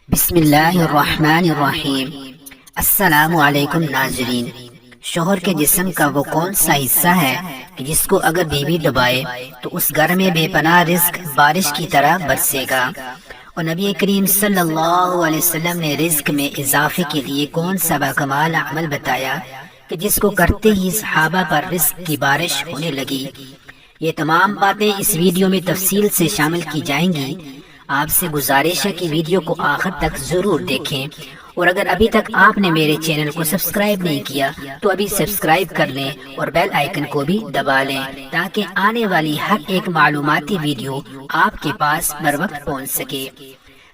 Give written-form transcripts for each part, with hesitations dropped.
بسم اللہ الرحمن الرحیم۔ السلام علیکم ناظرین۔ شوہر کے جسم کا وہ کون سا حصہ ہے کہ جس کو اگر بیوی دبائے تو اس گھر میں بے پناہ رزق بارش کی طرح برسے گا، اور نبی کریم صلی اللہ علیہ وسلم نے رزق میں اضافے کے لیے کون سا باکمال عمل بتایا کہ جس کو کرتے ہی صحابہ پر رزق کی بارش ہونے لگی۔ یہ تمام باتیں اس ویڈیو میں تفصیل سے شامل کی جائیں گی۔ آپ سے گزارش ہے کہ ویڈیو کو آخر تک ضرور دیکھیں، اور اگر ابھی تک آپ نے میرے چینل کو سبسکرائب نہیں کیا تو ابھی سبسکرائب کر لیں اور بیل آئیکن کو بھی دبا لیں تاکہ آنے والی ہر ایک معلوماتی ویڈیو آپ کے پاس بر وقت پہنچ سکے۔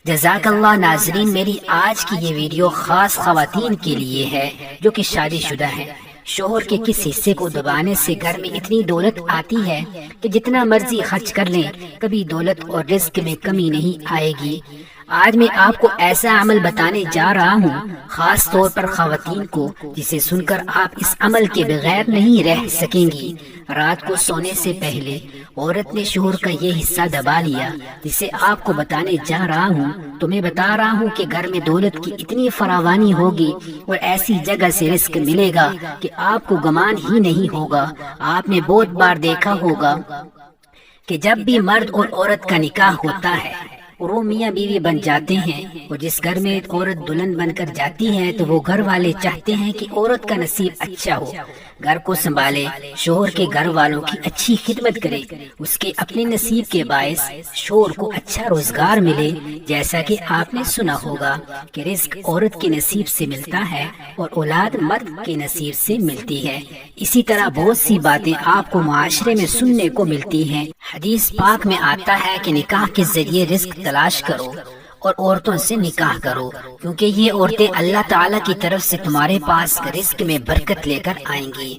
جزاک اللہ ناظرین، میری آج کی یہ ویڈیو خاص خواتین کے لیے ہے جو کہ شادی شدہ ہیں۔ شوہر کے کس حصے کو دبانے سے گھر میں اتنی دولت آتی ہے کہ جتنا مرضی خرچ کر لیں کبھی دولت اور رزق میں کمی نہیں آئے گی۔ آج میں آپ کو ایسا عمل بتانے جا رہا ہوں، خاص طور پر خواتین کو، جسے سن کر آپ اس عمل کے بغیر نہیں رہ سکیں گی۔ رات کو سونے سے پہلے عورت نے شوہر کا یہ حصہ دبا لیا جسے آپ کو بتانے جا رہا ہوں تو میں بتا رہا ہوں کہ گھر میں دولت کی اتنی فراوانی ہوگی اور ایسی جگہ سے رزق ملے گا کہ آپ کو گمان ہی نہیں ہوگا۔ آپ نے بہت بار دیکھا ہوگا کہ جب بھی مرد اور عورت کا نکاح ہوتا ہے اور وہ میاں بیوی بن جاتے ہیں، اور جس گھر میں عورت دلہن بن کر جاتی ہے تو وہ گھر والے چاہتے ہیں کہ عورت کا نصیب اچھا ہو، گھر کو سنبھالے، شوہر کے گھر والوں کی اچھی خدمت کرے، اس کے اپنے نصیب کے باعث شوہر کو اچھا روزگار ملے۔ جیسا کہ آپ نے سنا ہوگا کہ رزق عورت کے نصیب سے ملتا ہے اور اولاد مرد کے نصیب سے ملتی ہے۔ اسی طرح بہت سی باتیں آپ کو معاشرے میں سننے کو ملتی ہیں۔ حدیث پاک میں آتا ہے کہ نکاح کے ذریعے رزق تلاش کرو اور عورتوں سے نکاح کرو، کیونکہ یہ عورتیں اللہ تعالیٰ کی طرف سے تمہارے پاس رزق میں برکت لے کر آئیں گی۔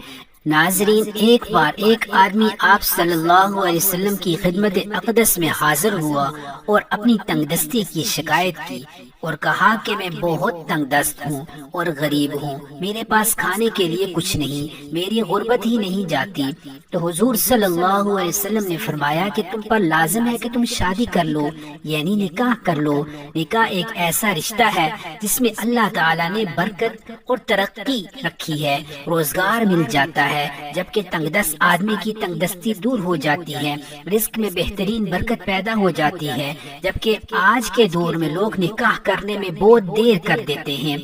ناظرین، ایک بار ایک آدمی آپ صلی اللہ علیہ وسلم کی خدمت اقدس میں حاضر ہوا اور اپنی تنگ دستی کی شکایت کی اور کہا کہ میں بہت تنگ دست ہوں اور غریب ہوں، میرے پاس کھانے کے لیے کچھ نہیں، میری غربت ہی نہیں جاتی۔ تو حضور صلی اللہ علیہ وسلم نے فرمایا کہ تم پر لازم ہے کہ تم شادی کر لو، یعنی نکاح کر لو۔ نکاح ایک ایسا رشتہ ہے جس میں اللہ تعالیٰ نے برکت اور ترقی رکھی ہے، روزگار مل جاتا ہے، جبکہ تنگ دست آدمی کی تنگ دستی دور ہو جاتی ہے، رزق میں بہترین برکت پیدا ہو جاتی ہے۔ جبکہ آج کے دور میں لوگ نکاح کرنے میں بہت دیر کر دیتے ہیں،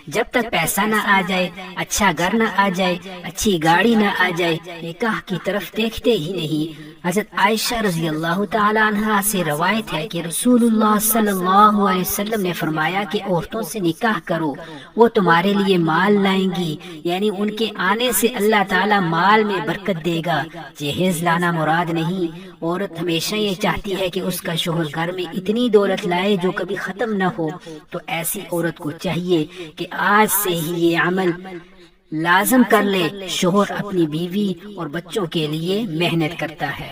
جب تک پیسہ نہ آ جائے، اچھا گھر نہ آ جائے، اچھی گاڑی نہ آ جائے، نکاح کی طرف دیکھتے ہی نہیں۔ حضرت عائشہ رضی اللہ تعالی عنہا سے روایت ہے کہ رسول اللہ صلی اللہ علیہ وسلم نے فرمایا کہ عورتوں سے نکاح کرو، وہ تمہارے لیے مال لائیں گی، یعنی ان کے آنے سے اللہ تعالی مال میں برکت دے گا۔ جہیز لانا مراد نہیں، عورت ہمیشہ یہ چاہتی ہے کہ اس کا شوہر گھر میں اتنی دولت لائے جو کبھی ختم نہ ہو، تو ایسی عورت کو چاہیے کہ آج سے ہی یہ عمل لازم کر لے۔ شوہر اپنی بیوی اور بچوں کے لیے محنت کرتا ہے،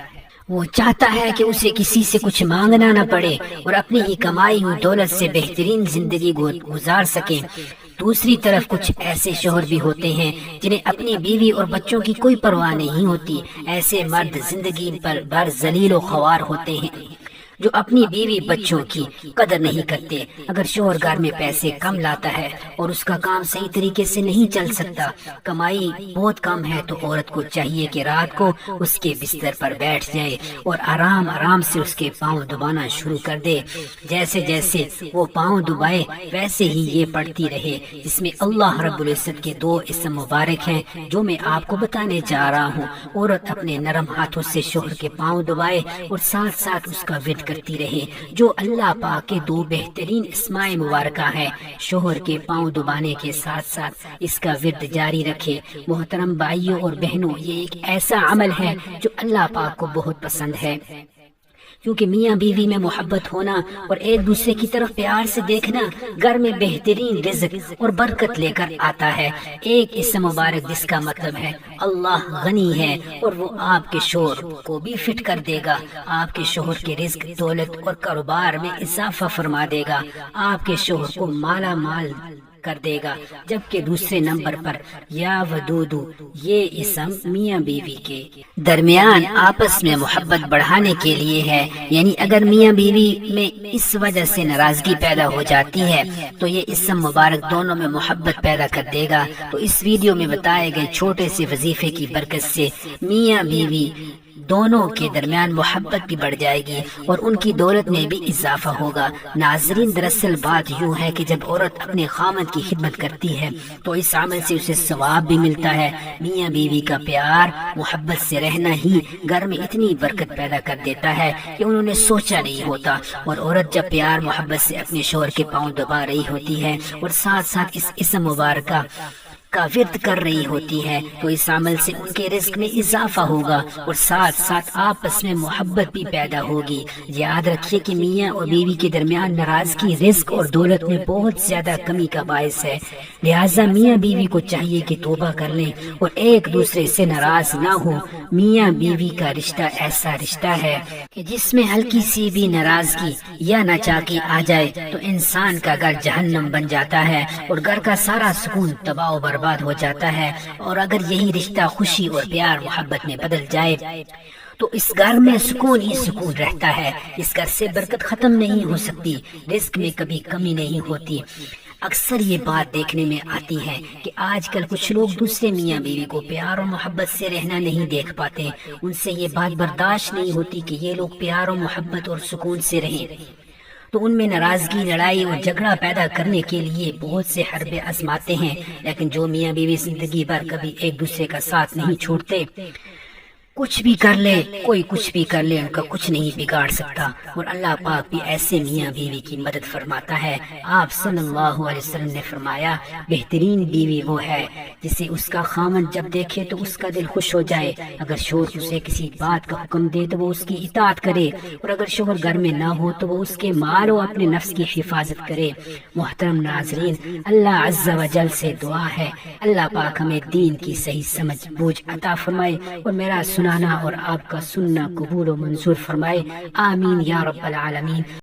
وہ چاہتا ہے کہ اسے کسی سے کچھ مانگنا نہ پڑے اور اپنی ہی کمائی ہوئی دولت سے بہترین زندگی گزار سکے۔ دوسری طرف کچھ ایسے شوہر بھی ہوتے ہیں جنہیں اپنی بیوی اور بچوں کی کوئی پرواہ نہیں ہوتی۔ ایسے مرد زندگی پر بھر ذلیل و خوار ہوتے ہیں جو اپنی بیوی بچوں کی قدر نہیں کرتے۔ اگر شوہر گھر میں پیسے کم لاتا ہے اور اس کا کام صحیح طریقے سے نہیں چل سکتا، کمائی بہت کم ہے، تو عورت کو چاہیے کہ رات کو اس کے بستر پر بیٹھ جائے اور آرام آرام سے اس کے پاؤں دبانا شروع کر دے۔ جیسے جیسے وہ پاؤں دبائے ویسے ہی یہ پڑھتی رہے، جس میں اللہ رب العزت کے 2 اسم مبارک ہیں جو میں آپ کو بتانے جا رہا ہوں۔ عورت اپنے نرم ہاتھوں سے شوہر کے پاؤں دبائے اور ساتھ ساتھ اس کا ورد کرتی رہے، جو اللہ پاک کے 2 بہترین اسماء مبارکہ ہیں۔ شوہر کے پاؤں دبانے کے ساتھ ساتھ اس کا ورد جاری رکھے۔ محترم بھائیوں اور بہنوں، یہ ایک ایسا عمل ہے جو اللہ پاک کو بہت پسند ہے، کیونکہ میاں بیوی میں محبت ہونا اور ایک دوسرے کی طرف پیار سے دیکھنا گھر میں بہترین رزق اور برکت لے کر آتا ہے۔ ایک اسم مبارک جس کا مطلب ہے اللہ غنی ہے، اور وہ آپ کے شوہر کو بھی فٹ کر دے گا، آپ کے شوہر کے رزق، دولت اور کاروبار میں اضافہ فرما دے گا، آپ کے شوہر کو مالا مال کر دے گا، جبکہ دوسرے نمبر پر یا ودودو یہ اسم میاں بیوی کے درمیان آپس میں محبت بڑھانے کے لیے ہے، یعنی اگر میاں بیوی میں اس وجہ سے ناراضگی پیدا ہو جاتی ہے تو یہ اسم مبارک دونوں میں محبت پیدا کر دے گا۔ تو اس ویڈیو میں بتائے گئے چھوٹے سے وظیفے کی برکت سے میاں بیوی دونوں کے درمیان محبت بھی بڑھ جائے گی اور ان کی دولت میں بھی اضافہ ہوگا۔ ناظرین، دراصل بات یوں ہے کہ جب عورت اپنے خامد کی خدمت کرتی ہے تو اس عمل سے اسے ثواب بھی ملتا ہے۔ میاں بیوی کا پیار محبت سے رہنا ہی گھر میں اتنی برکت پیدا کر دیتا ہے کہ انہوں نے سوچا نہیں ہوتا، اور عورت جب پیار محبت سے اپنے شوہر کے پاؤں دبا رہی ہوتی ہے اور ساتھ ساتھ اس اسم مبارکہ کا ورد کر رہی ہوتی ہے تو اس عمل سے ان کے رزق میں اضافہ ہوگا اور ساتھ ساتھ آپس میں محبت بھی پیدا ہوگی۔ یاد رکھیے کہ میاں اور بیوی کے درمیان ناراضگی رزق اور دولت میں بہت زیادہ کمی کا باعث ہے، لہٰذا میاں بیوی کو چاہیے کہ توبہ کر لیں اور ایک دوسرے سے ناراض نہ ہو۔ میاں بیوی کا رشتہ ایسا رشتہ ہے کہ جس میں ہلکی سی بھی ناراضگی یا ناچاکی آ جائے تو انسان کا گھر جہنم بن جاتا ہے اور گھر کا سارا سکون تباہ و برباد ہو جاتا ہے، اور اگر یہی رشتہ خوشی اور پیار محبت میں بدل جائے تو اس گھر میں سکون ہی سکون رہتا ہے۔ اس گھر سے برکت ختم نہیں ہو سکتی، رزق میں کبھی کمی نہیں ہوتی۔ اکثر یہ بات دیکھنے میں آتی ہے کہ آج کل کچھ لوگ دوسرے میاں بیوی کو پیار اور محبت سے رہنا نہیں دیکھ پاتے، ان سے یہ بات برداشت نہیں ہوتی کہ یہ لوگ پیار اور محبت اور سکون سے رہیں، تو ان میں ناراضگی، لڑائی اور جھگڑا پیدا کرنے کے لیے بہت سے حربے آزماتے ہیں۔ لیکن جو میاں بیوی زندگی بھر کبھی ایک دوسرے کا ساتھ نہیں چھوڑتے، کچھ بھی کر لے، کوئی کچھ بھی کر لے، ان کا کچھ نہیں بگاڑ سکتا، اور اللہ پاک بھی ایسے میاں بیوی کی مدد فرماتا ہے۔ آپ صلی اللہ علیہ وسلم نے فرمایا، بہترین بیوی وہ ہے جسے اس کا خامن جب دیکھے تو اس کا دل خوش ہو جائے، اگر شوہر اسے کسی بات کا حکم دے تو وہ اس کی اطاعت کرے، اور اگر شوہر گھر میں نہ ہو تو وہ اس کے مال و اپنے نفس کی حفاظت کرے۔ محترم ناظرین، اللہ عز و جل سے دعا ہے اللہ پاک ہمیں دین کی صحیح سمجھ بوجھ عطا فرمائے اور میرا سنانا اور آپ کا سننا قبول و منظور فرمائے، آمین یا رب العالمین۔